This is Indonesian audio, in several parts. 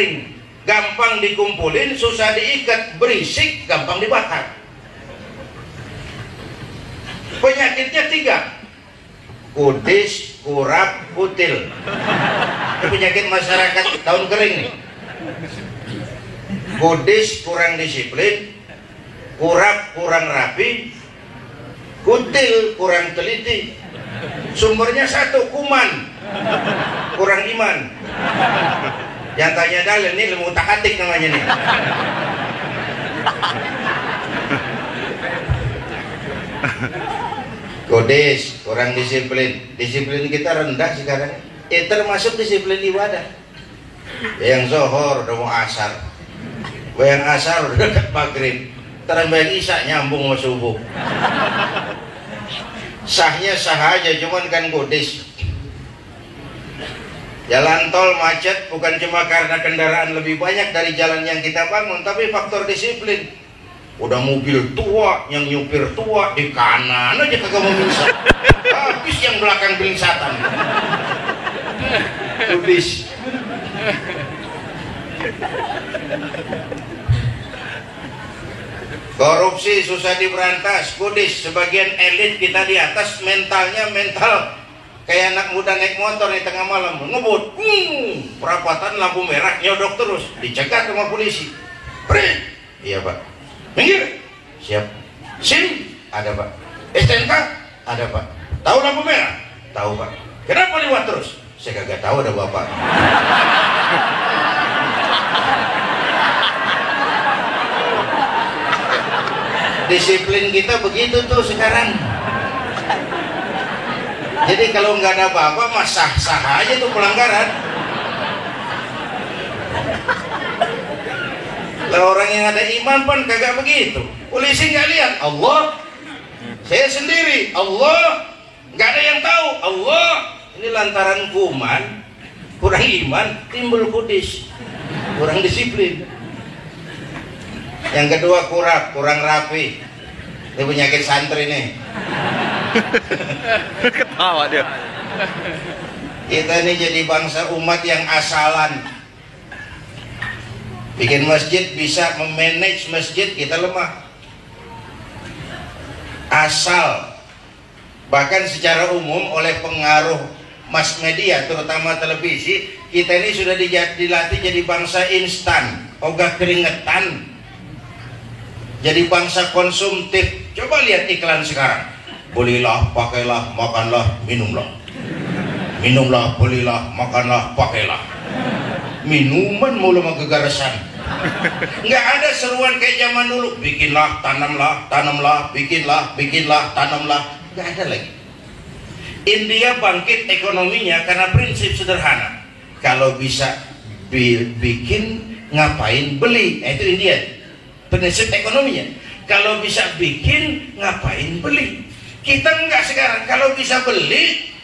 kering, gampang dikumpulin, susah diikat, berisik, gampang dibakar. Penyakitnya 3: kudis, kurap, kutil. Ini penyakit masyarakat tahun kering nih. Kudis kurang disiplin, kurap kurang rapi, kutil kurang teliti. Sumbernya 1: kuman, kurang iman. Yang tanya dalil ini ilmu takatik namanya nih. Kudis kurang disiplin. Disiplin kita rendah sekarang. Termasuk disiplin ibadah. Yang zuhur udah mau asar, yang asar udah dekat maghrib, terambah isya nyambung sama subuh. Sahnya sah aja, cuman kan kudis. Jalan tol macet bukan cuma karena kendaraan lebih banyak dari jalan yang kita bangun, tapi faktor disiplin. Udah mobil tua, yang nyupir tua, di kanan aja kagak mau bilinsat, habis yang belakang bilinsatan. Kudis. Korupsi susah diberantas, kudis. Sebagian elit kita di atas mentalnya mental kayak anak muda naik motor di tengah malam ngebut, perapatan lampu merah nyodok terus, dicegat sama polisi. Prit, iya pak. Minggir, siap. SIM, ada pak. STNK, ada pak. Tahu lampu merah? Tahu pak. Kenapa lewat terus? Saya kagak tahu, ada bapak. Disiplin kita begitu tuh sekarang. Jadi kalau nggak ada apa-apa mah sah-sah aja tuh pelanggaran. Lah orang yang ada iman pun kagak begitu. Polisi nggak lihat, Allah. Saya sendiri, Allah. Nggak ada yang tahu, Allah. Ini lantaran kuman, kurang iman, timbul kudis, kurang disiplin. Yang kedua kurap, kurang rapi. Ini penyakit santri nih. Ketawa dia. Kita ini jadi bangsa umat yang asalan. Bikin masjid, bisa memanage masjid, kita lemah. Asal. Bahkan secara umum oleh pengaruh mass media, terutama televisi, kita ini sudah dilatih jadi bangsa instan, ogah keringetan, jadi bangsa konsumtif. Coba lihat iklan sekarang. Belilah, pakailah, makanlah, minumlah. Minumlah, belilah, makanlah, pakailah. Minuman mulu sama gegarasan. Nggak ada seruan kayak zaman dulu. Bikinlah, tanamlah, tanamlah, bikinlah, bikinlah, tanamlah. Nggak ada lagi. India bangkit ekonominya karena prinsip sederhana. Kalau bisa bikin, ngapain beli? Itu India. Prinsip ekonominya. Kalau bisa bikin, ngapain beli? Kita enggak sekarang. Kalau bisa beli,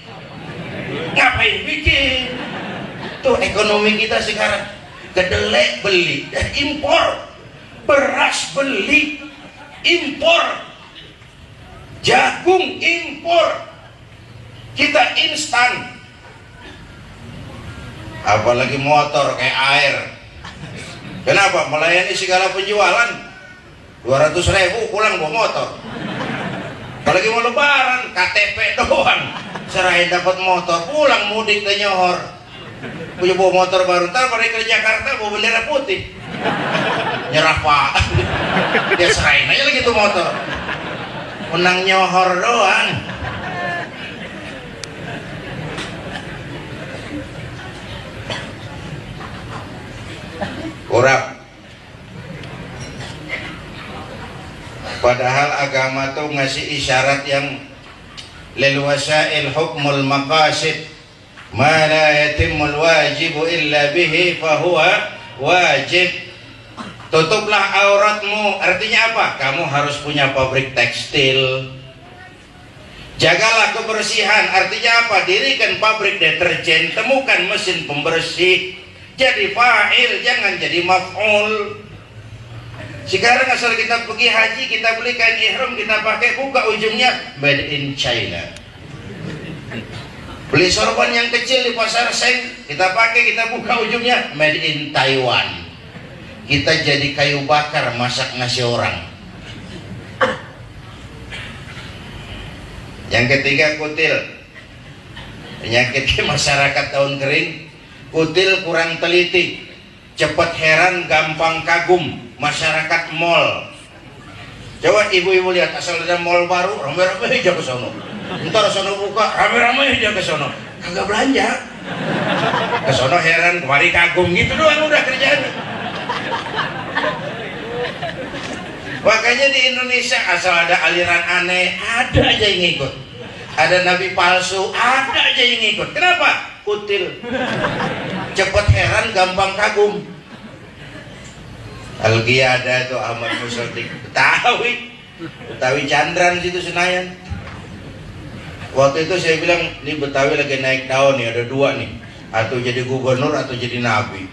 ngapain bikin? Tuh ekonomi kita sekarang. Kedelai beli dan impor. Beras beli, impor. Jagung impor. Kita instan. Apalagi motor kayak air. Kenapa? Melayani segala penjualan. 200.000 pulang bawa motor. Apalagi mau lebaran, KTP doang. Serahin dapat motor, pulang mudik ke nyohor. Punya bawa motor baru, ntar pada ke Jakarta bawa bendera putih. Nyerah pak. Dia serahin aja lagi tuh motor. Menang nyohor doang. Kurang. Padahal agama tuh ngasih isyarat yang lil wasail hukmul maqasid ma la yatimul wajibu illa bihi fahuwa wajib. Tutuplah auratmu, artinya apa? Kamu harus punya pabrik tekstil. Jagalah kebersihan, artinya apa? Dirikan pabrik deterjen, temukan mesin pembersih. Jadi fa'il, jangan jadi maf'ul. Sekarang asal kita pergi haji, kita beli kain ihram, kita pakai, buka ujungnya made in China. Beli sorban yang kecil di pasar seng, kita pakai, kita buka ujungnya made in Taiwan. Kita jadi kayu bakar masak nasi orang. Yang ketiga, kutil. Penyakit masyarakat tahun kering. Kutil kurang teliti, cepat heran, gampang kagum. Masyarakat mall. Coba ibu-ibu lihat, asal ada mall baru, rame-rame aja ke sono. Ntar sono buka, rame-rame aja ke sono. Kagak belanja. Ke sono heran, kemari kagum, gitu doang udah kerjaan. Makanya di Indonesia asal ada aliran aneh, ada aja yang ngikut. Ada nabi palsu, ada aja yang ngikut. Kenapa? Kutil. Cepet heran, gampang kagum. Algiada itu Ahmad Musodik, Betawi Chandran situ Senayan. Waktu itu saya bilang, ini Betawi lagi naik daun nih, ada dua nih, atau jadi gubernur atau jadi nabi.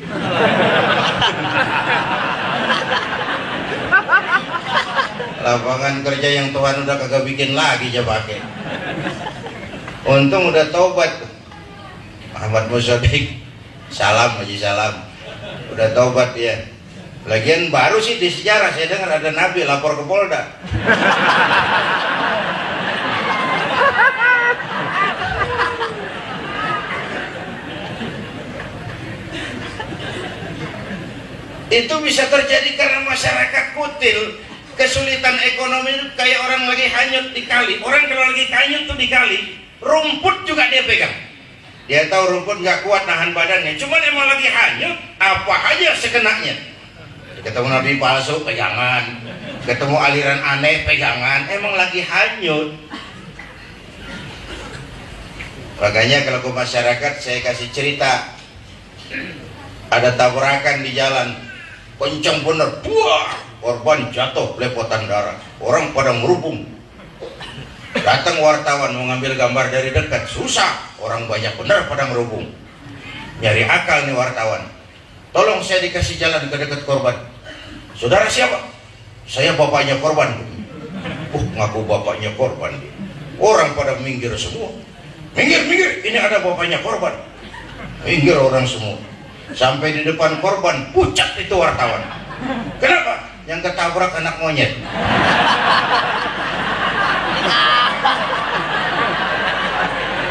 Lapangan kerja yang Tuhan udah kagak bikin lagi aja pakai. Untung udah taubat Ahmad Musodik, salam Haji salam, udah taubat ya. Lagian baru sih di sejarah saya dengar ada nabi lapor ke Polda. Itu bisa terjadi karena masyarakat kutil. Kesulitan ekonomi itu kayak orang lagi hanyut di kali. Orang kalau lagi hanyut tuh di kali, rumput juga dia pegang. Dia tahu rumput nggak kuat nahan badannya. Cuman emang lagi hanyut, apa aja sekenanya. Ketemu nabi palsu, pegangan. Ketemu aliran aneh, pegangan. Emang lagi hanyut. Makanya kalau ke masyarakat saya kasih cerita. Ada tabrakan di jalan, kencang bener, buah, korban jatuh belepotan darah, orang pada merubung. Datang wartawan mau ngambil gambar dari dekat, susah, orang banyak bener pada merubung. Nyari akal nih wartawan, tolong saya dikasih jalan ke dekat korban. Saudara siapa? Saya bapaknya korban. Ngaku bapaknya korban. Orang pada minggir semua. Minggir, ini ada bapaknya korban. Minggir orang semua. Sampai di depan korban, pucat itu wartawan. Kenapa? Yang ketabrak anak monyet.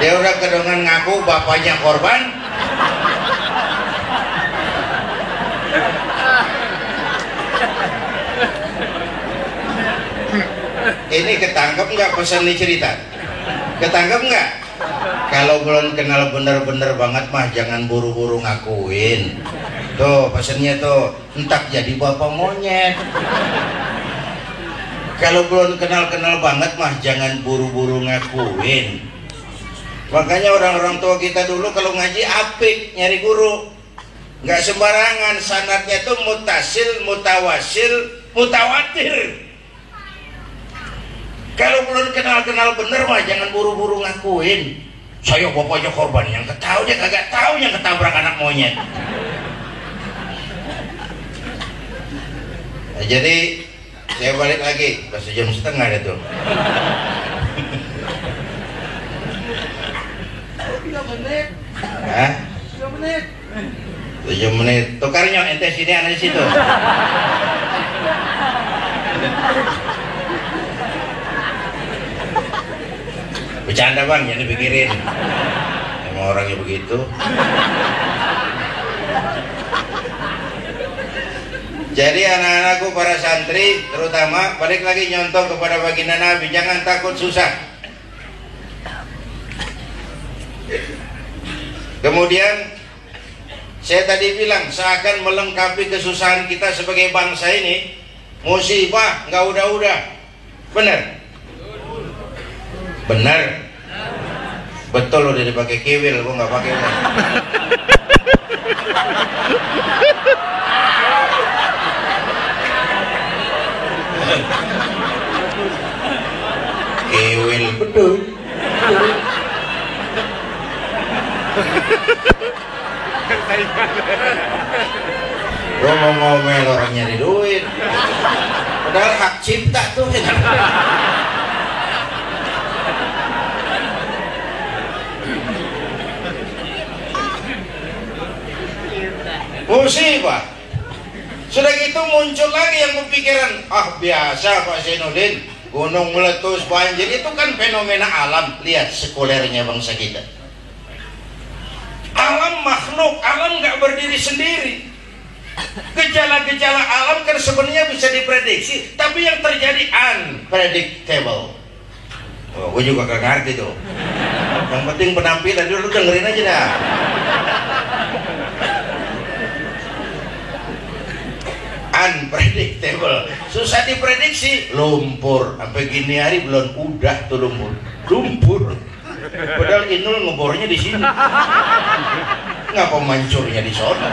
Dia udah kedongan ngaku bapaknya korban. Ini ketangkep nggak pesan nih cerita? Ketangkep nggak? Kalau belum kenal bener-bener banget mah jangan buru-buru ngakuin. Tuh pesannya tuh, entak jadi bapak monyet. Kalau belum kenal-kenal banget mah jangan buru-buru ngakuin. Makanya orang-orang tua kita dulu kalau ngaji apik nyari guru, nggak sembarangan. Sanadnya tuh mutasil, mutawasil, mutawatir. Kalau belum kenal-kenal bener mah jangan buru-buru ngakuin. Saya bapaknya korban, yang ketahu dia kagak tahu yang ketabrak anak monyet. Nah, jadi saya balik lagi, pas 1,5 jam ada tuh. 3 menit. Hah? 3 menit. 7 menit. Tukarnya ente sini ada di situ. Bercanda bang, jangan dipikirin. Emang orangnya begitu. Jadi anak-anakku para santri terutama, balik lagi nyontoh kepada baginda Nabi, jangan takut susah. Kemudian saya tadi bilang seakan melengkapi kesusahan kita sebagai bangsa ini, musibah nggak udah-udah. Bener? Bener. Betul udah dipakai kiwil, gua nggak pakai. Kiwil betul. Gua mau ngomel orang nyari duit, padahal hak cipta tuh. musibah. Sudah gitu muncul lagi yang berpikiran, biasa Pak Zainuddin, gunung meletus, banjir, itu kan fenomena alam. Lihat sekulernya bangsa kita. Alam makhluk, alam nggak berdiri sendiri. Gejala-gejala alam kan sebenarnya bisa diprediksi, tapi yang terjadi unpredictable. Gue juga gak ngerti tuh. Yang penting penampilan dulu, dengerin aja dah. Unpredictable, susah diprediksi. Lumpur, sampai gini hari belum udah tuh lumpur. Padahal Inul ngebornya di sini. Ngapa mancurnya di sana?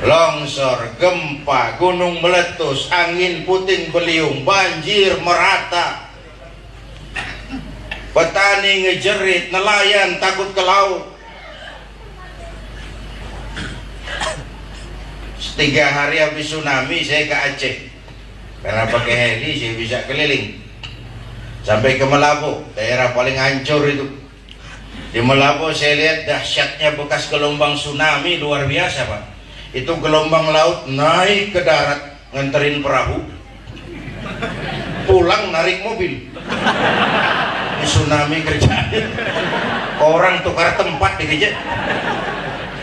Longsor, gempa, gunung meletus, angin puting beliung, banjir merata. Petani ngejerit, nelayan takut ke laut. 3 hari habis tsunami saya ke Aceh, karena pakai heli saya bisa keliling sampai ke Melambo, daerah paling hancur itu. Di Melambo saya lihat dahsyatnya bekas gelombang tsunami, luar biasa Pak. Itu gelombang laut naik ke darat nganterin perahu, pulang narik mobil. Ini tsunami kerjanya, orang tukar tempat dikejar.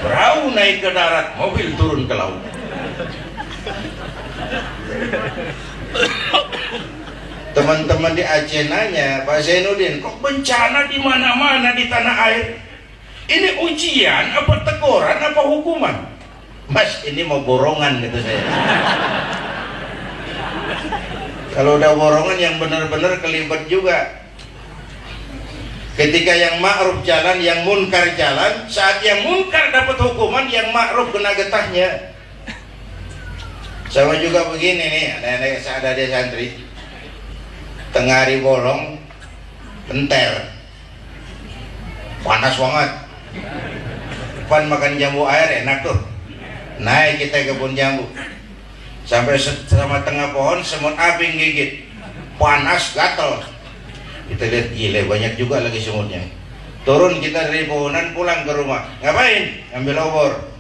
Perahu naik ke darat, mobil turun ke laut. Teman-teman di Aceh nanya, Pak Zainuddin, kok bencana di mana-mana di tanah air? Ini ujian, apa teguran, apa hukuman? Mas, ini mau borongan, gitu saya. Kalau udah borongan yang benar-benar kelibat juga. Ketika yang ma'ruf jalan, yang munkar jalan, saat yang munkar dapat hukuman, yang ma'ruf kena getahnya. Sama juga begini nih, ada di santri, tengah hari bolong, entel, panas banget, pan makan jambu air enak tuh, naik kita ke kebun jambu, sampai sama tengah pohon semut api gigit, panas gatel, kita lihat gile banyak juga lagi semutnya. Turun kita dari pohonan, pulang ke rumah, ngapain? Ambil obor.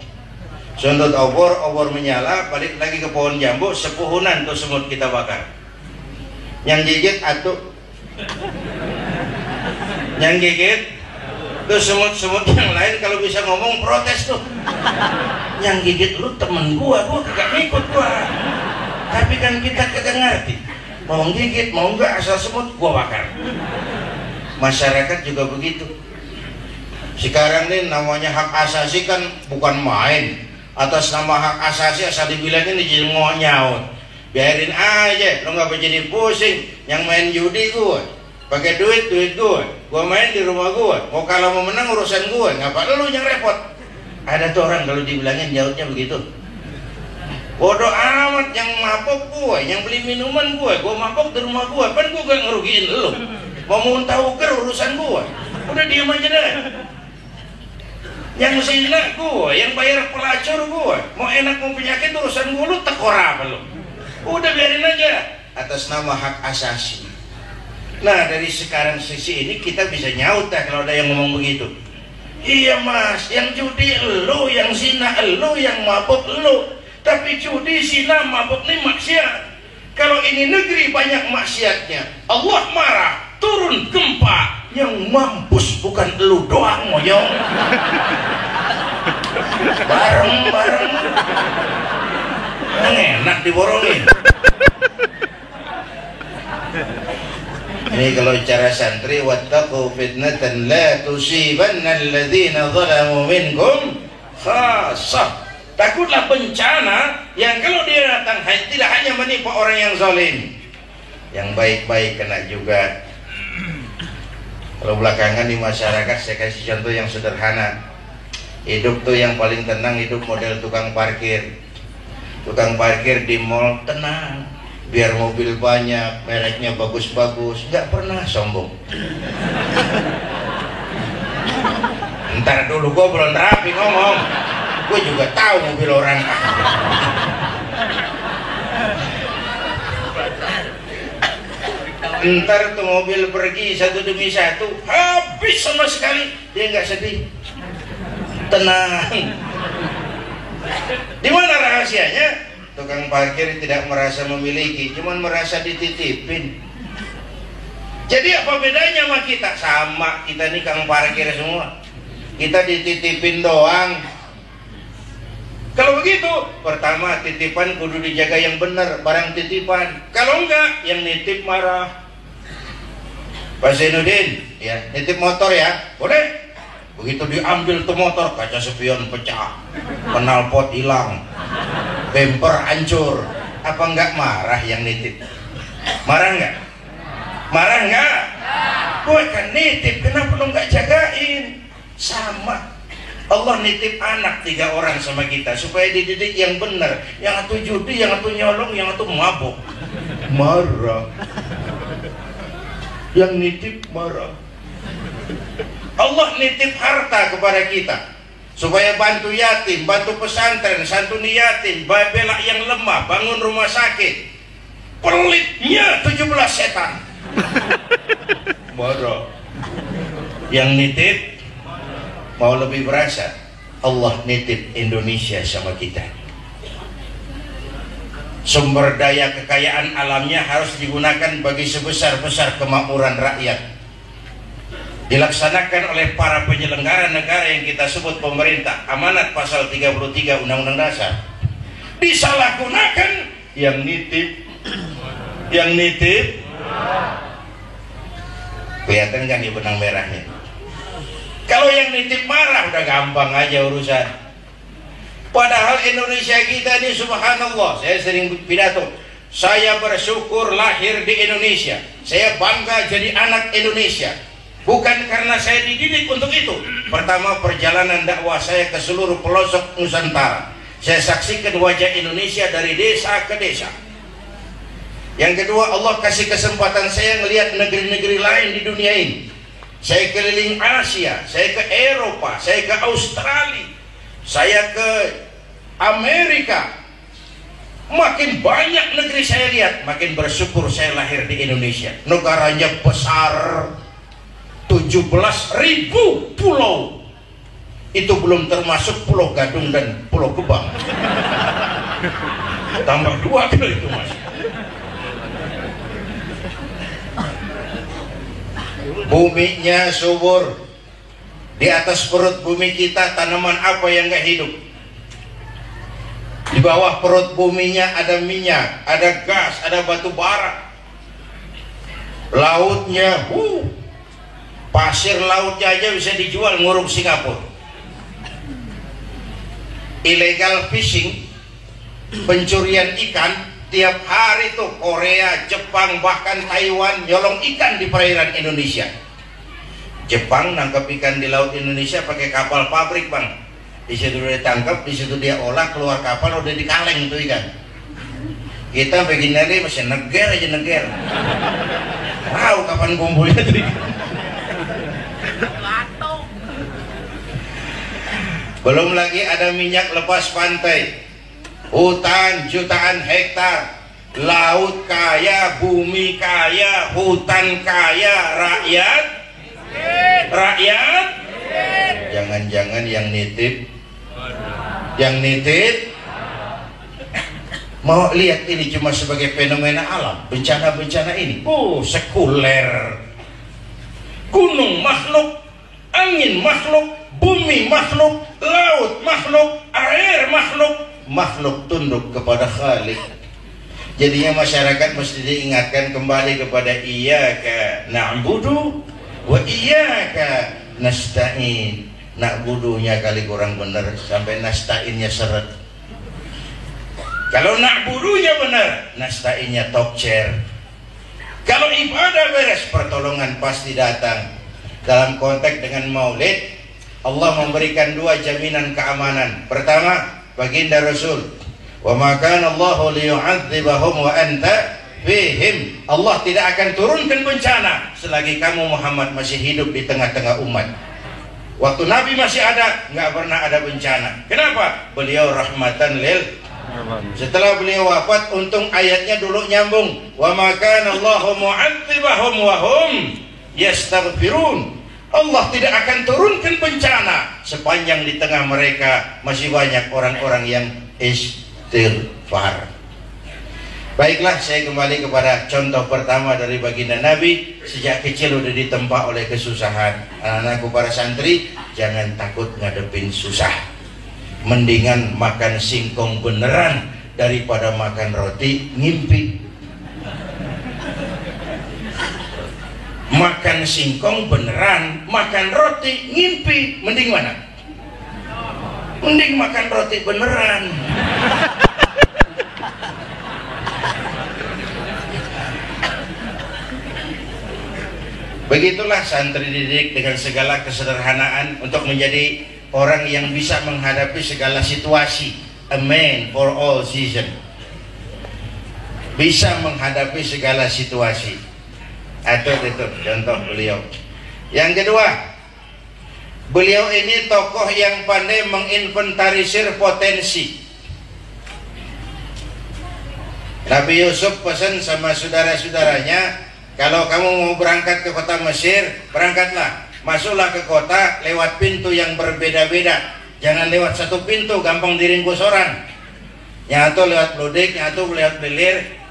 Sondot obor menyala, balik lagi ke pohon jambu, sepuhunan tuh semut kita bakar. Yang gigit atuh, yang gigit tuh semut-semut yang lain kalau bisa ngomong protes tuh. Yang gigit lu temen gua kagak ngikut gua. Tapi kan kita kagak ngerti, mau gigit mau enggak, asal semut gua bakar. Masyarakat juga begitu. Sekarang nih namanya hak asasi kan bukan main. Atas nama hak asasi asal dibilangin jadi nyaut, biarin aja, lo nggak jadi pusing. Yang main judi gue, pakai duit gue main di rumah gue, mau kalah mau menang urusan gue, ngapa lo yang repot? Ada tuh orang kalau dibilangin nyautnya begitu. Bodoh amat, yang mabok gue, yang beli minuman gue mabok di rumah gue, kan gue gak ngerugiin lo. Mau muntah uker urusan gue, udah diem aja deh. Yang zina gue, yang bayar pelacur gue, mau enak mau penyakit urusan gue, lu tekor apa lu? Udah biarin aja, atas nama hak asasi. Nah dari sekarang sisi ini kita bisa nyaut dah kalau ada yang ngomong begitu. Iya mas, yang judi lu, yang zina lu, yang mabuk lu. Tapi judi, zina, mabuk ini maksiat. Kalau ini negeri banyak maksiatnya, Allah marah, turun gempa. Yang mampus bukan elu doang moyong. Bareng-bareng enak diborongin. Ini kalau cara santri, wattaqu fitnatan la tusibanna alladzina zalamu minkum khassah. Takutlah bencana yang kalau dia datang tidak hanya menimpa orang yang zalim, yang baik-baik kena juga. Kalau belakangan di masyarakat saya kasih contoh yang sederhana. Hidup tuh yang paling tenang, hidup model tukang parkir. Tukang parkir di mall tenang, biar mobil banyak, mereknya bagus-bagus, nggak pernah sombong. Ntar dulu gue belum rapi ngomong, gue juga tahu mobil orang. Ntar tuh mobil pergi satu demi satu, habis habis sama sekali. Dia nggak sedih, tenang. Di mana rahasianya? Tukang parkir tidak merasa memiliki, cuman merasa dititipin. Jadi apa bedanya sama kita? Sama, kita nih kang parkir semua. Kita dititipin doang. Kalau begitu, pertama titipan kudu dijaga yang benar, barang titipan. Kalau enggak, yang nitip marah. Pak Zainuddin, ya, nitip motor ya, boleh. Begitu diambil tuh motor, kaca spion pecah, knalpot hilang, bumper hancur. Apa enggak marah yang nitip? Marah enggak? Marah enggak? Gue kan nitip, kenapa lo enggak jagain? Sama. Allah nitip anak 3 orang sama kita supaya dididik yang benar. Yang satu judi, yang satu nyolong, yang satu mabuk. Marah. Yang nitip marah. Allah nitip harta kepada kita supaya bantu yatim, bantu pesantren, santuni yatim, bela yang lemah, bangun rumah sakit. Pelitnya 17 setan. Marah. Yang nitip mau lebih berasa, Allah nitip Indonesia sama kita. Sumber daya kekayaan alamnya harus digunakan bagi sebesar-besar kemakmuran rakyat. Dilaksanakan oleh para penyelenggara negara yang kita sebut pemerintah. Amanat pasal 33 Undang-Undang Dasar. Disalahgunakan yang nitip. Yang nitip. Kelihatan kan di benang merahnya. Kalau yang nitip marah udah gampang aja urusan. Padahal Indonesia kita ini subhanallah, saya sering pidato, saya bersyukur lahir di Indonesia, saya bangga jadi anak Indonesia. Bukan karena saya dididik untuk itu. Pertama, perjalanan dakwah saya ke seluruh pelosok Nusantara, saya saksikan wajah Indonesia dari desa ke desa. Yang kedua, Allah kasih kesempatan saya melihat negeri-negeri lain di dunia ini. Saya keliling Asia, saya ke Eropa, saya ke Australia, saya ke Amerika. Makin banyak negeri saya lihat, makin bersyukur saya lahir di Indonesia. Negaranya besar, 17.000 pulau. Itu belum termasuk Pulau Gadung dan Pulau Gebang. Tambah 2 kali itu mas. Buminya subur. Di atas perut bumi kita tanaman apa yang gak hidup? Di bawah perut buminya ada minyak, ada gas, ada batu bara. Lautnya, pasir lautnya aja bisa dijual ngurung Singapura. Illegal fishing, pencurian ikan. Tiap hari tuh Korea, Jepang, bahkan Taiwan nyolong ikan di perairan Indonesia. Jepang nangkap ikan di laut Indonesia pakai kapal pabrik bang. Di situ dia tangkap, di situ dia olah, keluar kapal udah dikaleng tuh ikan. Kita begini masih neger aja neger. Tahu kapan kumpulnya tuh ikan. Belum lagi ada minyak lepas pantai. Hutan jutaan hektar, laut kaya, bumi kaya, hutan kaya, rakyat. Jangan-jangan yang nitip mau lihat ini cuma sebagai fenomena alam, bencana-bencana ini. Sekuler. Gunung makhluk, angin makhluk, bumi makhluk, laut makhluk, air makhluk. Makhluk tunduk kepada Khalik. Jadinya masyarakat mesti diingatkan kembali kepada iyyaka na'budu wa iyyaka nasta'in. Na'budunya kali kurang benar, sampai nasta'innya seret. Kalau na'budunya benar, nasta'innya top chair. Kalau ibadah beres, pertolongan pasti datang. Dalam konteks dengan maulid, Allah memberikan 2 jaminan keamanan. Pertama, baginda Rasul, wa ma kana Allahu liyu'adzibahum wa anta fihim. Allah tidak akan turunkan bencana selagi kamu Muhammad masih hidup di tengah-tengah umat. Waktu Nabi masih ada, nggak pernah ada bencana. Kenapa? Beliau rahmatan lil. Setelah beliau wafat, untung ayatnya dulu nyambung. Wa ma kana Allahu mu'adzibahum wa hum yastaghfirun. Allah tidak akan turunkan bencana sepanjang di tengah mereka masih banyak orang-orang yang istighfar. Baiklah, saya kembali kepada contoh pertama dari baginda Nabi. Sejak kecil udah ditempa oleh kesusahan. Anak-anakku para santri, jangan takut ngadepin susah. Mendingan makan singkong beneran daripada makan roti ngimpi. Makan singkong beneran, makan roti ngimpi, mending mana? Mending makan roti beneran. Begitulah santri didik dengan segala kesederhanaan untuk menjadi orang yang bisa menghadapi segala situasi. A man for all season. Bisa menghadapi segala situasi. Itu contoh beliau. Yang kedua, beliau ini tokoh yang pandai menginventarisir potensi. Nabi Yusuf pesan sama saudara-saudaranya, kalau kamu mau berangkat ke kota Mesir, berangkatlah, masuklah ke kota lewat pintu yang berbeda-beda. Jangan lewat satu pintu, gampang diringkus orang. Nyatu lewat Bludik, nyatu lewat Belir.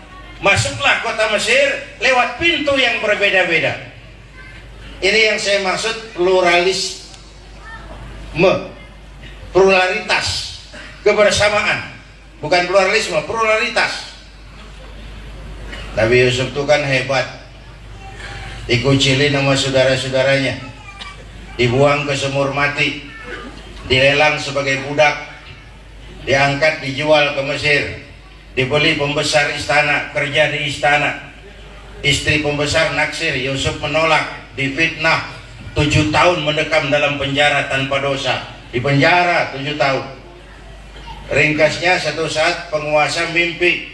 Masuklah kota Mesir lewat pintu yang berbeda-beda. Ini yang saya maksud pluralisme, pluralitas, kebersamaan. Bukan pluralisme, pluralitas. Nabi Yusuf itu kan hebat. Dikucilin sama saudara-saudaranya, dibuang ke sumur mati, dilelang sebagai budak, diangkat dijual ke Mesir, dibeli pembesar istana, kerja di istana. Istri pembesar naksir, Yusuf menolak, difitnah, 7 tahun mendekam dalam penjara tanpa dosa. Di penjara 7 tahun. Ringkasnya, satu saat penguasa mimpi,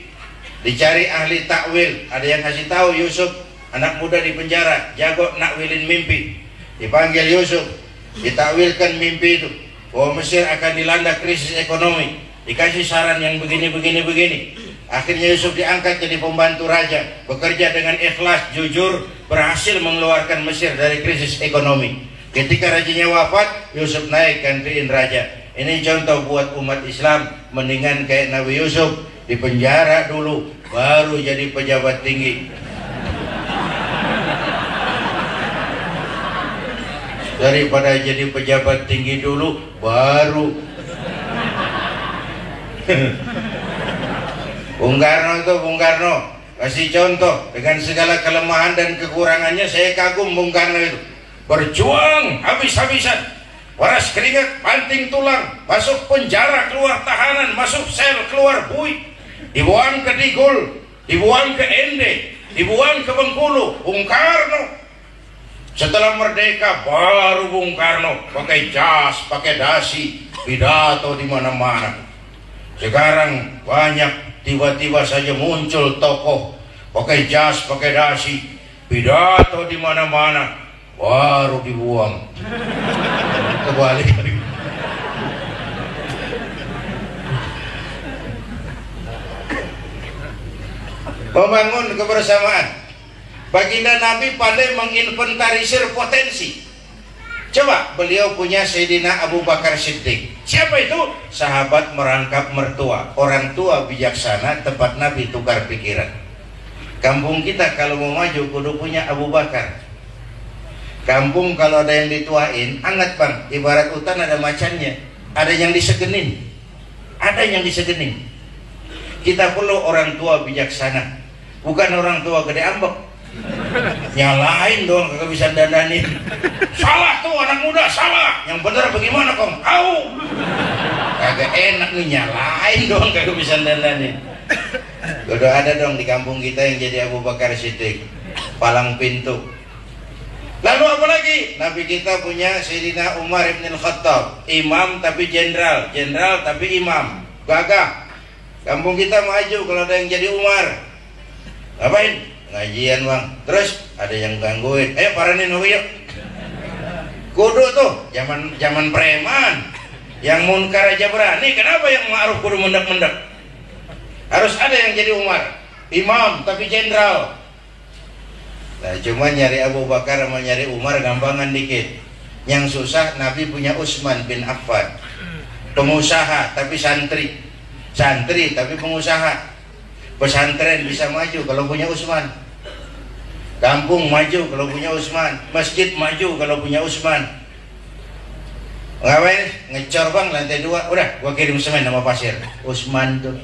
dicari ahli takwil. Ada yang kasih tahu Yusuf, anak muda di penjara, jago nakwilin mimpi. Dipanggil Yusuf, ditakwilkan mimpi itu, bahwa Mesir akan dilanda krisis ekonomi. Dikasih saran yang begini. Akhirnya Yusuf diangkat jadi pembantu raja, bekerja dengan ikhlas, jujur, berhasil mengeluarkan Mesir dari krisis ekonomi. Ketika rajanya wafat, Yusuf naik gantiin raja. Ini contoh buat umat Islam, mendingan kayak Nabi Yusuf, di penjara dulu, baru jadi pejabat tinggi. Daripada jadi pejabat tinggi dulu, baru. Bung Karno kasih contoh dengan segala kelemahan dan kekurangannya. Saya kagum Bung Karno itu, berjuang habis-habisan, waras keringat, banting tulang, masuk penjara, keluar tahanan, masuk sel, keluar bui, dibuang ke Digul, dibuang ke Ende, dibuang ke Bengkulu. Bung Karno setelah merdeka baru Bung Karno pakai jas, pakai dasi, pidato di mana-mana. Sekarang banyak tiba-tiba saja muncul tokoh pakai jas, pakai dasi, pidato di mana-mana, baru dibuang. Kebalik. Membangun kebersamaan. Baginda Nabi pandai menginventarisir potensi. Coba, beliau punya Sayyidina Abu Bakar Siddiq. Siapa itu? Sahabat merangkap mertua, orang tua bijaksana, tempat Nabi tukar pikiran. Kampung kita kalau mau maju kudu punya Abu Bakar. Kampung kalau ada yang dituain, anget bang, ibarat hutan ada macannya, ada yang disegenin, ada yang disegenin. Kita perlu orang tua bijaksana, bukan orang tua gede ambek. Nyalain dong, kagak bisa dandanin. Salah tuh anak muda, salah. Yang bener bagaimana kong? Tahu. Kagak enak nih, nyalain dong, kagak bisa dandanin. Udah ada dong di kampung kita yang jadi Abu Bakar Siddiq, palang pintu. Lalu apa lagi? Nabi kita punya Sayyidina Umar ibn Khattab, imam tapi jenderal, jenderal tapi imam, gagah. Kampung kita maju kalau ada yang jadi Umar. Ngapain? Ngajian bang. Terus ada yang gangguin, ayo paranin yuk. Kudu tuh zaman preman, yang munkar aja berani. Kenapa yang ma'ruf kudu mendek-mendek? Harus ada yang jadi Umar, imam tapi jenderal. Nah, cuma nyari Abu Bakar sama nyari Umar gampangan dikit. Yang susah Nabi punya Utsman bin Affan, pengusaha tapi santri, santri tapi pengusaha. Pesantren bisa maju kalau punya Utsman, kampung maju kalau punya Utsman, masjid maju kalau punya Utsman. Ngapain? Ngecor bang lantai 2, udah gua kirim semen sama pasir. Utsman tuh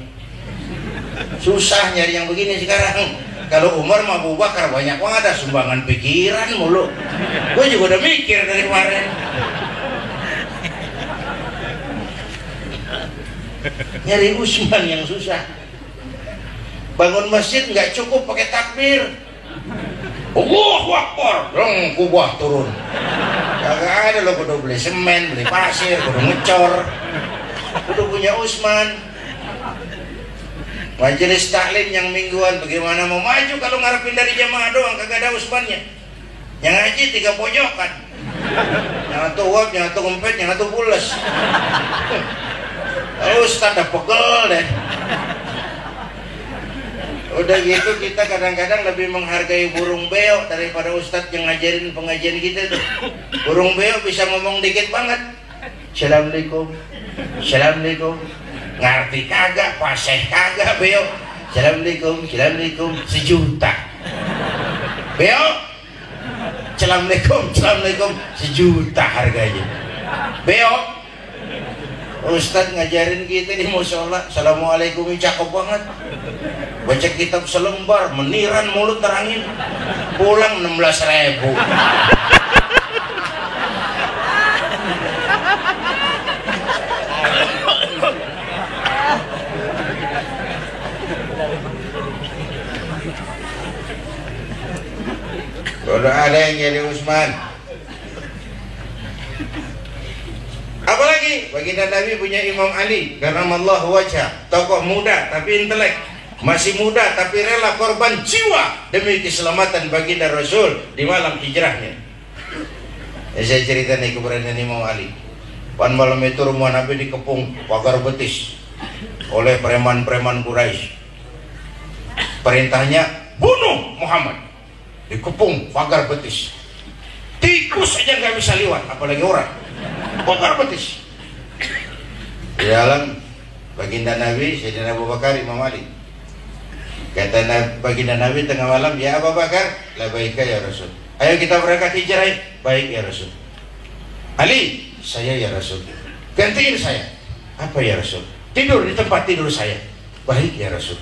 susah nyari yang begini sekarang. Kalau Umar sama Abu Bakar banyak banget ada sumbangan pikiran mulu. Gue juga udah mikir dari kemarin. Nyari Utsman yang susah. Bangun masjid nggak cukup pakai takbir. Allahu Akbar, dong kubah turun. Kagak ada lo, kudu beli semen, beli pasir, kudu ngecor, kudu punya Utsman. Majelis taklim yang mingguan bagaimana mau maju kalau ngarepin dari jamaah doang kagak ada Utsmannya. Yang ngaji 3 pojokan, yang satu uap, yang satu ngempet, yang satu pules. Ustaz dah pegel deh. Udah gitu kita kadang-kadang lebih menghargai burung beo daripada ustadz yang ngajarin pengajian kita tuh. Burung beo bisa ngomong dikit banget. Assalamualaikum, assalamualaikum. Ngerti kagak, paseh kagak beo. Assalamualaikum, assalamualaikum, 1 juta. Beo, assalamualaikum, assalamualaikum, 1 juta harganya. Beo, ustadz ngajarin kita di musola, assalamualaikum, cakep banget. Baca kitab selembar, meniran mulut terangin, pulang 16.000. Kalau ada yang jadi Utsman. Apalagi baginda Nabi punya Imam Ali karena Allah wajah, tokoh muda tapi intelek. Masih muda tapi rela korban jiwa demi keselamatan baginda Rasul di malam hijrahnya. Saya cerita nih keberadaan Imam Ali. Pan malam itu rumah Nabi dikepung pagar betis oleh preman-preman Quraisy. Perintahnya bunuh Muhammad. Dikepung pagar betis. Tikus aja nggak bisa lewat, apalagi orang. Pagar betis. Di dalam baginda Nabi, Sayyidina Abu Bakar, Imam Ali. Kata baginda Nabi tengah malam, ya Abu Bakar, labaika ya Rasul. Ayo kita berangkat hijrah. Baik ya Rasul. Ali, saya ya Rasul. Gantiin saya. Apa ya Rasul? Tidur di tempat tidur saya. Baik ya Rasul.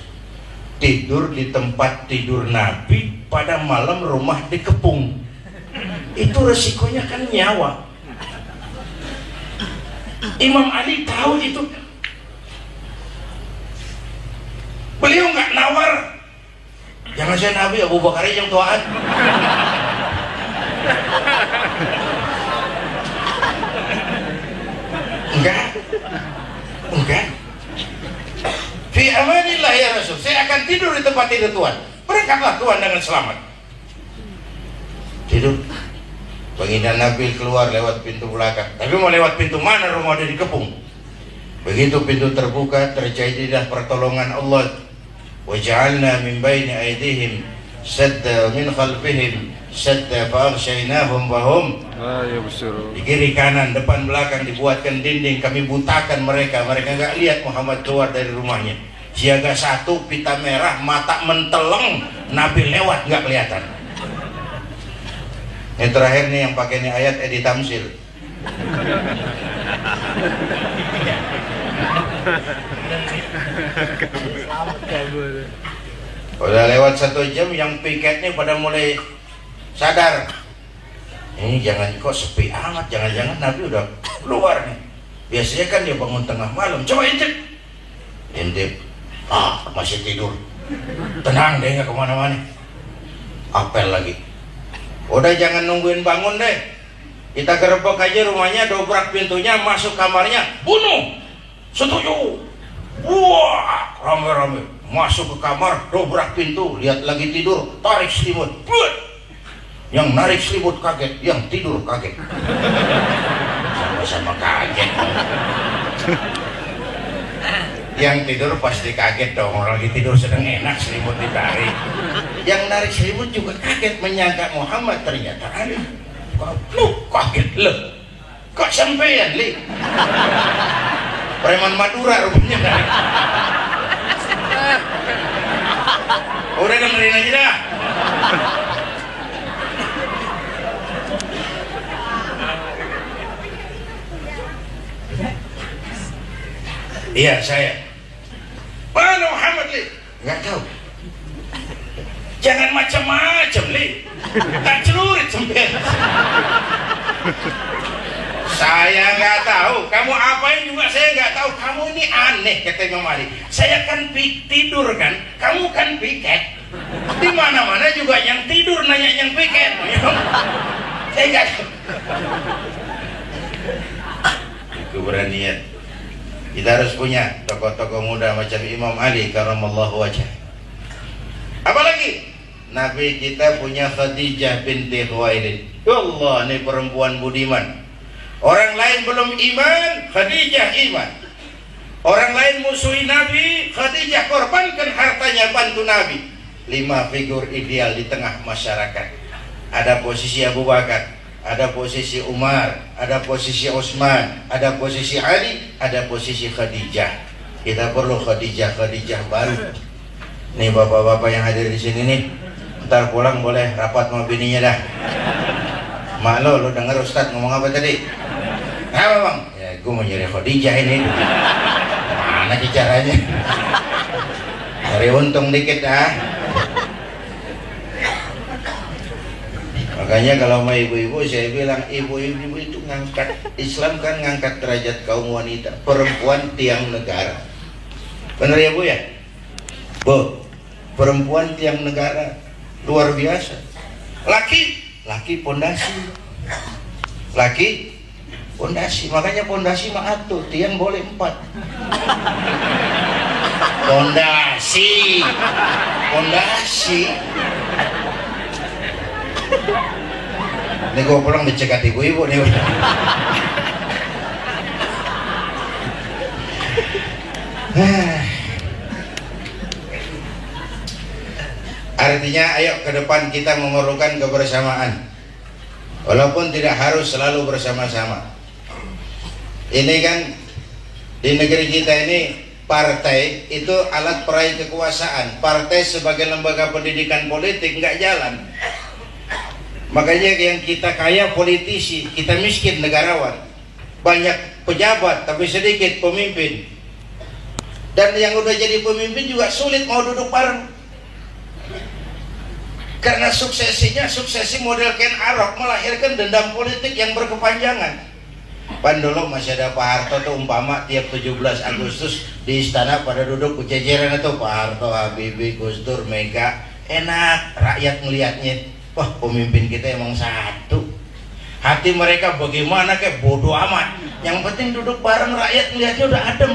Tidur di tempat tidur Nabi pada malam rumah dikepung. Itu resikonya kan nyawa. Imam Ali tahu itu. Beliau nggak nawar. Jangan saya Nabi, Abu Bakar yang tuaan. Enggak. Fi amanillah ya Rasul. Saya akan tidur di tempat tidur Tuhan. Berangkatlah Tuhan dengan selamat. Tidur. Baginda Nabi keluar lewat pintu belakang. Tapi mau lewat pintu mana, rumah dia dikepung. Begitu pintu terbuka, terjadilah pertolongan Allah. Waj'alna min baini aydihim sadda min khalfihim sadda fa'aghshaynahum fahum la yubsirun. Di kiri kanan depan belakang dibuatkan dinding, kami butakan mereka. Mereka enggak lihat Muhammad keluar dari rumahnya. Siaga 1 pita merah, mata menteleng, Nabi lewat enggak kelihatan. Yang terakhir nih yang pakai nih ayat Edi Tamsil. Udah lewat 1 jam, yang piketnya pada mulai sadar. Ini jangan kok sepi amat, jangan-jangan Nabi udah keluar nih. Biasanya kan dia bangun tengah malam. Coba intip. Masih tidur. Tenang deh, nggak kemana-mana. Apel lagi. Udah jangan nungguin bangun deh. Kita gerebek aja rumahnya, dobrak pintunya, masuk kamarnya, bunuh. Setuju. Wah, rame-rame masuk ke kamar, dobrak pintu, lihat lagi tidur, tarik selimut. Yang narik selimut kaget, yang tidur kaget. Sama-sama kaget. Yang tidur pasti kaget dong, orang lagi tidur sedang enak selimut ditarik. Yang narik selimut juga kaget menyangka Muhammad, ternyata Ali. Lu kaget loh. Kok sampean li? Preman Madura rupanya kan. Udah dengerin aja dah. Iya saya. Mana Muhammad li? Nggak tahu. Jangan macam-macam li. Tak celurit sampai. Saya nggak tahu. Kamu apain juga saya nggak tahu. Kamu ini aneh kata Imam Ali. Saya kan tidur kan. Kamu kan piket. Di mana-mana juga yang tidur nanya yang piket. Saya nggak tahu. Keberanian. Kita harus punya tokoh-tokoh muda macam Imam Ali karamallahu wajhah. Apalagi Nabi kita punya Khadijah binti Khuwailid. Ya Allah, ini perempuan budiman. Orang lain belum iman, Khadijah iman. Orang lain musuhi Nabi, Khadijah korbankan hartanya bantu Nabi. 5 figur ideal di tengah masyarakat. Ada posisi Abu Bakar, ada posisi Umar, ada posisi Utsman, ada posisi Ali, ada posisi Khadijah. Kita perlu Khadijah baru. Nih bapak-bapak yang hadir di sini nih, ntar pulang boleh rapat sama bininya dah. Mak lo dengar Ustadz ngomong apa tadi? Apa bang? Ya gue mau nyari Khadijah ini. Mana caranya? Cari untung dikit dah. Makanya kalau sama ibu-ibu saya bilang ibu-ibu itu ngangkat Islam kan ngangkat derajat kaum wanita, perempuan tiang negara. Benar ya Bu ya? Bu, perempuan tiang negara luar biasa. Laki pondasi. Laki pondasi. Makanya pondasi mah atuh, tiang boleh 4. Pondasi. Ini gue pulang dicegat ibu-ibu nih. Artinya ayo ke depan kita memerlukan kebersamaan. Walaupun tidak harus selalu bersama-sama. Ini kan di negeri kita ini partai itu alat peraih kekuasaan. Partai sebagai lembaga pendidikan politik nggak jalan. Makanya yang kita kaya politisi, kita miskin negarawan. Banyak pejabat tapi sedikit pemimpin. Dan yang udah jadi pemimpin juga sulit mau duduk bareng. Karena suksesi model Ken Arok melahirkan dendam politik yang berkepanjangan. Pan dulu masih ada Pak Harto tuh umpama tiap 17 Agustus di istana pada duduk kececeran itu Pak Harto, Habibie, Gus Dur, Mega. Enak rakyat melihatnya. Wah pemimpin kita emang satu. Hati mereka bagaimana kayak bodoh amat. Yang penting duduk bareng rakyat melihatnya udah adem.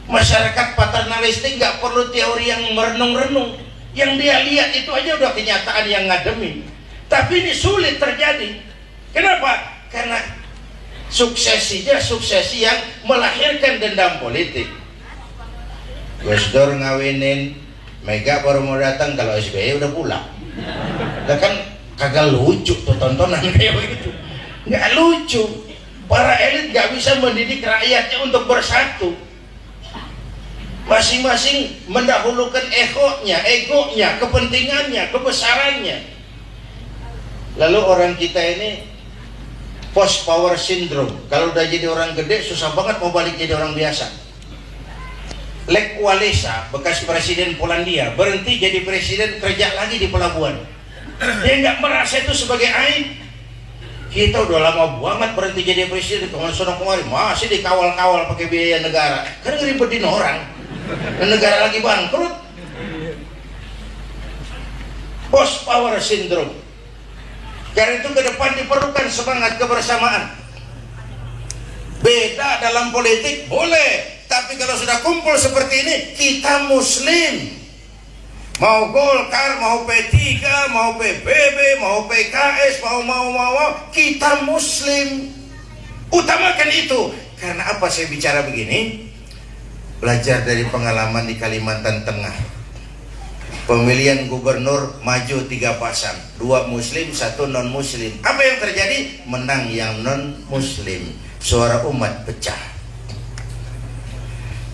Masyarakat paternalistik nggak perlu teori yang merenung-renung. Yang dia lihat itu aja udah kenyataan yang ngademin. Tapi ini sulit terjadi. Kenapa? Karena suksesi yang melahirkan dendam politik. Gus Dur ngawinin, Mega baru mau datang, kalau SBY udah pulang. Nah kan kagak lucu tuh tontonan kayak begitu. Nggak lucu. Para elit nggak bisa mendidik rakyatnya untuk bersatu. Masing-masing mendahulukan egonya, kepentingannya, kebesarannya. Lalu orang kita ini post power syndrome. Kalau udah jadi orang gede susah banget mau balik jadi orang biasa. Lech Walesa, bekas presiden Polandia, berhenti jadi presiden, kerja lagi di pelabuhan. Dia nggak merasa itu sebagai aib. Kita udah lama banget berhenti jadi presiden, kemarin masih dikawal-kawal pakai biaya negara. Kan ngeribetin orang. Dan negara lagi bangkrut. Post power syndrome. Karena itu ke depan diperlukan semangat kebersamaan. Beda dalam politik boleh, tapi kalau sudah kumpul seperti ini, kita muslim. Mau Golkar, mau P3, mau PBB, mau PKS, mau kita muslim. Utamakan itu. Karena apa saya bicara begini? belajar dari pengalaman di Kalimantan Tengah. Pemilihan gubernur maju 3 pasang, 2 muslim, 1 non muslim. Apa yang terjadi? Menang yang non muslim, suara umat pecah.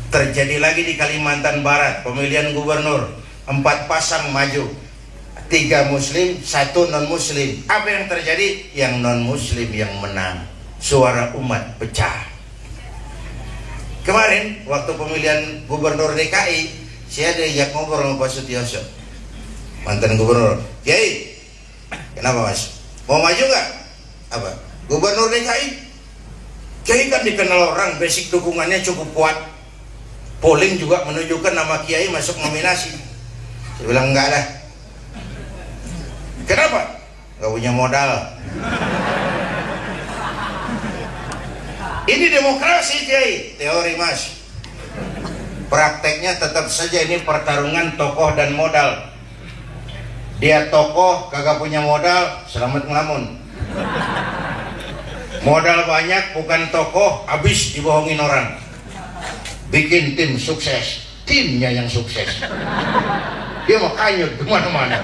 Terjadi lagi di Kalimantan Barat, pemilihan gubernur 4 pasang maju, 3 muslim, 1 non muslim. Apa yang terjadi? Yang non muslim yang menang, suara umat pecah. Kemarin waktu pemilihan gubernur DKI, saya diajak ngobrol sama Pak Sutioso, mantan gubernur. Kiai, kenapa Mas? Mau maju nggak? Apa? Gubernur DKI? Kiai kan dikenal orang, basic dukungannya cukup kuat. Polling juga menunjukkan nama Kiai masuk nominasi. Saya bilang enggak lah. Kenapa? Nggak punya modal. Ini demokrasi Kiai, teori Mas. Prakteknya tetap saja ini pertarungan tokoh dan modal. Dia tokoh kagak punya modal, selamat ngelamun. Modal banyak bukan tokoh, habis dibohongin orang. Bikin tim sukses, timnya yang sukses. Dia mau kanyut kemana-mana.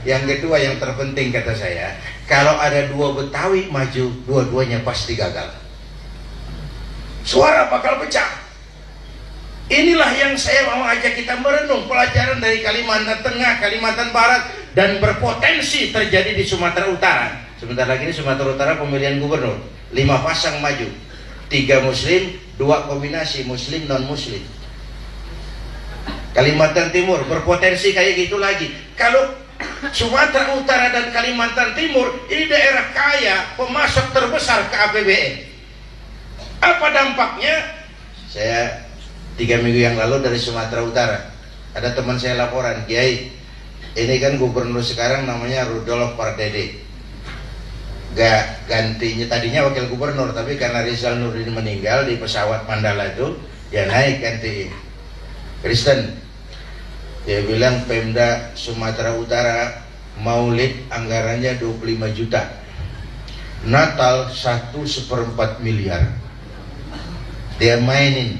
Yang kedua yang terpenting kata saya, kalau ada 2 Betawi maju, dua-duanya pasti gagal. Suara bakal pecah. Inilah yang saya mau ajak kita merenung, pelajaran dari Kalimantan Tengah, Kalimantan Barat, dan berpotensi terjadi di Sumatera Utara. Sebentar lagi di Sumatera Utara pemilihan gubernur, 5 pasang maju, 3 muslim, 2 kombinasi muslim non muslim. Kalimantan Timur berpotensi kayak gitu lagi. Kalau Sumatera Utara dan Kalimantan Timur ini daerah kaya, pemasok terbesar ke APBN. Apa dampaknya? Saya 3 minggu yang lalu dari Sumatera Utara, ada teman saya laporan, Kiai, ini kan gubernur sekarang namanya Rudolf Pardede. Gak gantinya, tadinya wakil gubernur, tapi karena Rizal Nurdin meninggal di pesawat Mandala itu, ya naik ganti Kristen. Dia bilang Pemda Sumatera Utara maulid anggarannya 25 juta, Natal 1/4 miliar. Dia mainin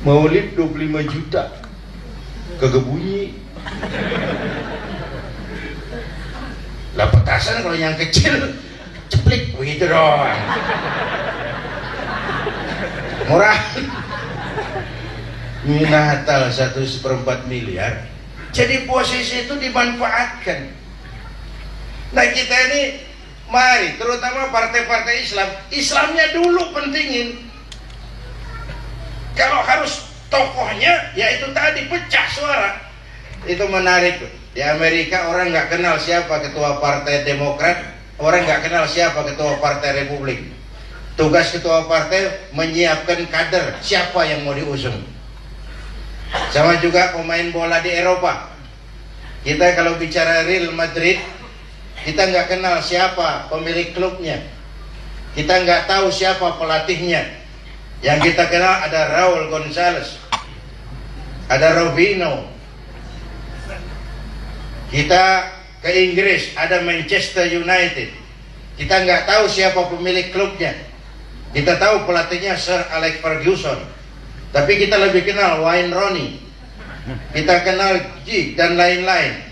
maulid 25 juta, kagak bunyi. Lah petasan kalau yang kecil ceplik begitu doang, murah. Natal 1/4 miliar. Jadi posisi itu dimanfaatkan. Nah kita ini mari, terutama partai-partai Islam, Islamnya dulu pentingin. Kalau harus tokohnya, ya itu tadi pecah suara. Itu menarik. Di Amerika orang nggak kenal siapa ketua partai Demokrat, orang nggak kenal siapa ketua partai Republik. Tugas ketua partai menyiapkan kader siapa yang mau diusung. Sama juga pemain bola di Eropa. Kita kalau bicara Real Madrid, kita nggak kenal siapa pemilik klubnya, kita nggak tahu siapa pelatihnya. Yang kita kenal ada Raul Gonzalez, ada Robinho. Kita ke Inggris ada Manchester United, kita nggak tahu siapa pemilik klubnya. Kita tahu pelatihnya Sir Alex Ferguson, tapi kita lebih kenal Wayne Rooney, kita kenal G dan lain-lain.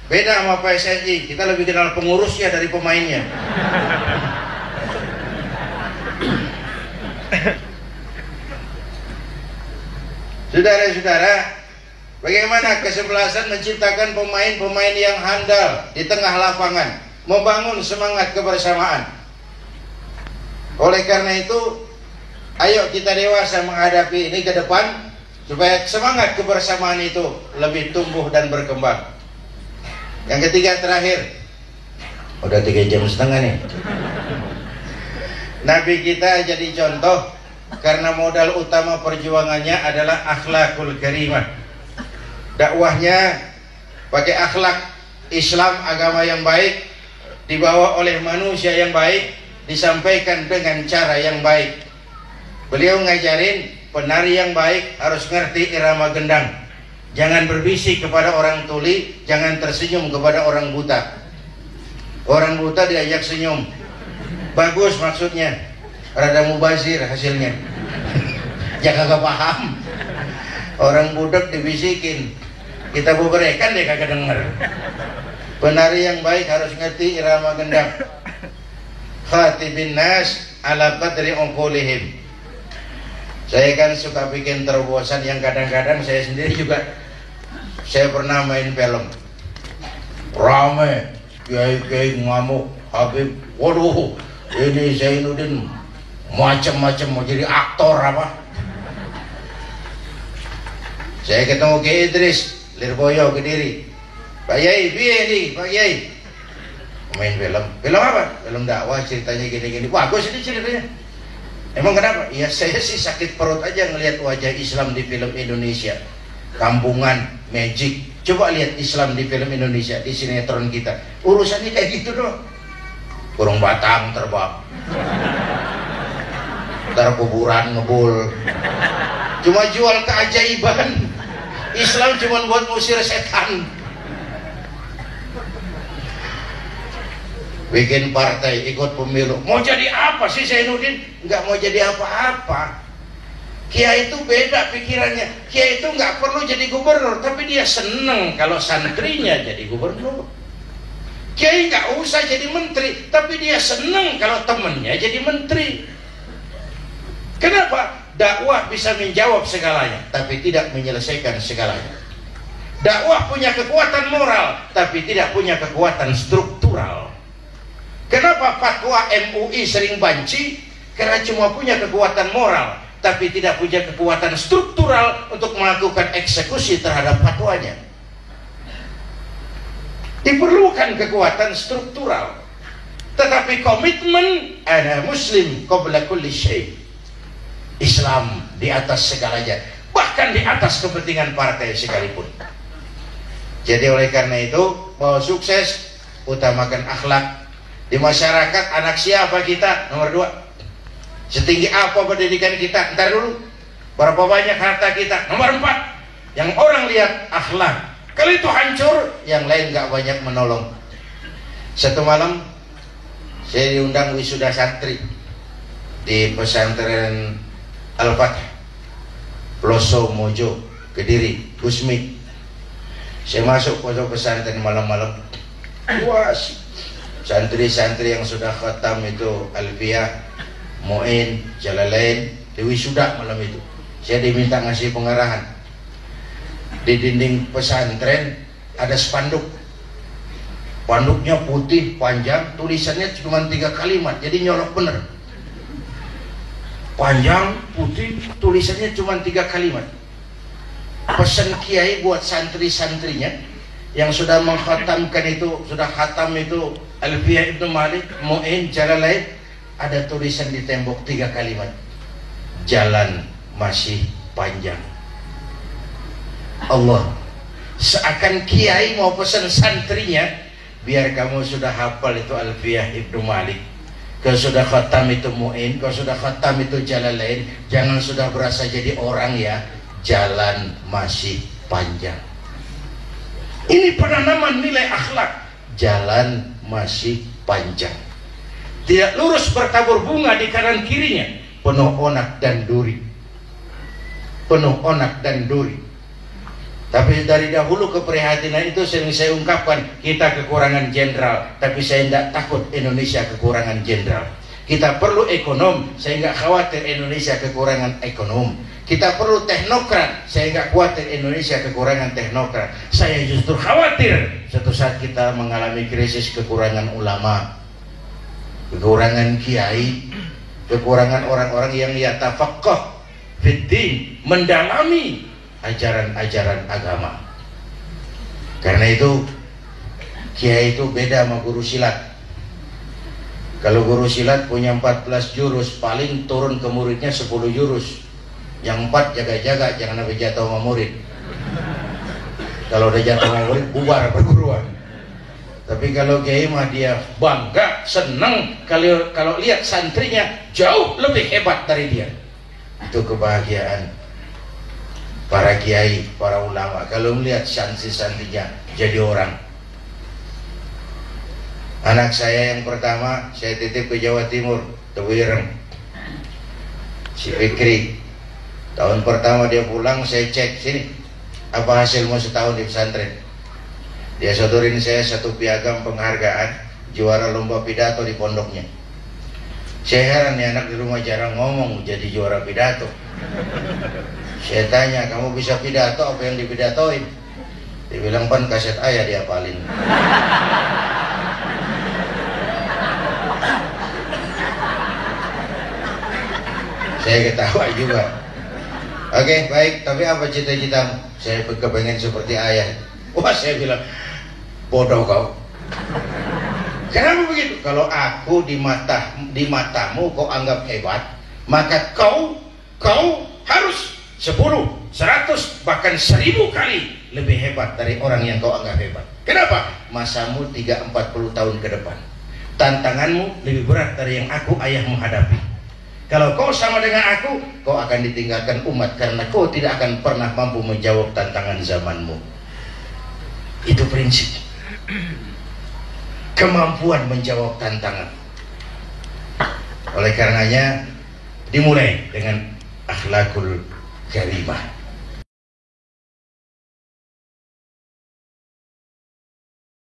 Beda sama PSSI, kita lebih kenal pengurusnya dari pemainnya. Saudara-saudara, bagaimana kesebelasan menciptakan pemain-pemain yang handal di tengah lapangan, membangun semangat kebersamaan. Oleh karena itu, ayo kita dewasa menghadapi ini ke depan, supaya semangat kebersamaan itu lebih tumbuh dan berkembang. Yang ketiga terakhir, udah 3,5 jam nih. Nabi kita jadi contoh, karena modal utama perjuangannya adalah akhlakul karimah. Dakwahnya pakai akhlak Islam, agama yang baik, dibawa oleh manusia yang baik, disampaikan dengan cara yang baik. Beliau ngajarin penari yang baik harus ngerti irama gendang. Jangan berbisik kepada orang tuli, jangan tersenyum kepada orang buta. Orang buta diajak senyum, bagus maksudnya, rada mubazir hasilnya. Jangan kagak paham. Orang budak dibisikin, kita bubrekan dia kagak denger. Penari yang baik harus ngerti irama gendang. Khatibin nas ala qadri uqulihim. Saya kan suka bikin terobosan yang kadang-kadang saya sendiri juga. Saya pernah main film rame, kiai-kiai ngamuk, Habib, waduh ini Zainuddin macam-macam mau jadi aktor apa. Saya ketemu Kiai Idris Lirboyo Kediri, Pak Yai, piye nih Pak Yai? Main film apa? Film dakwah, ceritanya gini-gini. Bagus ini ceritanya. Emang kenapa? Ya saya sih sakit perut aja ngelihat wajah Islam di film Indonesia. Kampungan, magic. Coba lihat Islam di film Indonesia, di sinetron kita. Urusannya kayak gitu doang. Burung batang terbang. Ntar kuburan ngebul. Cuma jual keajaiban. Islam cuma buat ngusir setan. Bikin partai, ikut pemilu. Mau jadi apa sih Zainuddin? Nggak mau jadi apa-apa. Kiai itu beda pikirannya. Kiai itu nggak perlu jadi gubernur, tapi dia seneng kalau santrinya jadi gubernur. Kiai nggak usah jadi menteri, tapi dia seneng kalau temennya jadi menteri. Kenapa? Dakwah bisa menjawab segalanya, tapi tidak menyelesaikan segalanya. Dakwah punya kekuatan moral, tapi tidak punya kekuatan struktural. Kenapa fatwa MUI sering banci? Karena cuma punya kekuatan moral, tapi tidak punya kekuatan struktural untuk melakukan eksekusi terhadap fatwanya. Diperlukan kekuatan struktural, tetapi komitmen ana muslim qabla kulli syai'. Islam di atas segalanya, bahkan di atas kepentingan partai sekalipun. Jadi oleh karena itu, mau sukses utamakan akhlak. Di masyarakat anak siapa kita? Nomor 2. Setinggi apa pendidikan kita? Ntar dulu. Berapa banyak harta kita? Nomor 4. Yang orang lihat akhlak. Kalau itu hancur, yang lain gak banyak menolong. Satu malam saya diundang wisuda santri di pesantren Al-Fatih Ploso Mojo Kediri Gusmi. Saya masuk pondok pesantren malam-malam. Puas. Santri-santri yang sudah khatam itu Alfiyah, Mu'in, Jalalain, diwisuda malam itu. Saya diminta ngasih pengarahan. Di dinding pesantren ada spanduk. Spanduknya putih, panjang, tulisannya cuma 3 kalimat, jadi nyolok bener. Panjang, putih, tulisannya cuma 3 kalimat. Pesan kiai buat santri-santrinya yang sudah mengkhatamkan itu, sudah khatam itu Alfiyah Ibnu Malik, Mu'in, Jalalain, ada tulisan di tembok 3 kalimat. Jalan masih panjang. Allah, seakan kiai mau pesan santrinya, biar kamu sudah hafal itu Alfiyah Ibnu Malik, kau sudah khatam itu Mu'in, kau sudah khatam itu Jalalain, jangan sudah berasa jadi orang ya, jalan masih panjang. Ini penanaman nilai akhlak. Jalan masih panjang. Tidak lurus bertabur bunga di kanan kirinya, penuh onak dan duri. Penuh onak dan duri. Tapi dari dahulu keprihatinan itu sering saya ungkapkan. Kita kekurangan jenderal, tapi saya tidak takut Indonesia kekurangan jenderal. Kita perlu ekonom, saya nggak khawatir Indonesia kekurangan ekonom. Kita perlu teknokrat, saya nggak khawatir Indonesia kekurangan teknokrat. Saya justru khawatir suatu saat kita mengalami krisis kekurangan ulama, kekurangan kiai, kekurangan orang-orang yang yatafaqqah fiddin, mendalami ajaran-ajaran agama. Karena itu kiai itu beda sama guru silat. Kalau guru silat punya 14 jurus, paling turun ke muridnya 10 jurus. Yang 4 jaga-jaga jangan sampai jatuh sama murid. Kalau udah jatuh sama murid, bubar perguruan. Tapi kalau kiai mah dia bangga, senang kalau lihat santrinya jauh lebih hebat dari dia. Itu kebahagiaan para kiai, para ulama kalau melihat santri-santrinya jadi orang. Anak saya yang pertama saya titip ke Jawa Timur, Tewireng, si Fikri. Tahun pertama dia pulang, saya cek, sini apa hasilmu setahun di pesantren. Dia sodorin saya satu piagam penghargaan juara lomba pidato di pondoknya. Saya heran nih anak di rumah jarang ngomong jadi juara pidato. Saya tanya, kamu bisa pidato, apa yang dipidatoin? Dia bilang, pan kaset ayah diapalin. Saya ketawa juga. Oke, baik, tapi apa cita-citamu? Saya kepengen seperti ayah. Wah, saya bilang, bodoh kau. Kenapa begitu? Kalau aku di matamu kau anggap hebat, maka kau harus 10, 100, bahkan 1000 kali lebih hebat dari orang yang kau anggap hebat. Kenapa? Masamu 30-40 tahun ke depan. Tantanganmu lebih berat dari yang aku ayahmu hadapi. Kalau kau sama dengan aku, kau akan ditinggalkan umat karena kau tidak akan pernah mampu menjawab tantangan zamanmu. Itu prinsip. Kemampuan menjawab tantangan. Oleh karenanya dimulai dengan akhlakul karimah.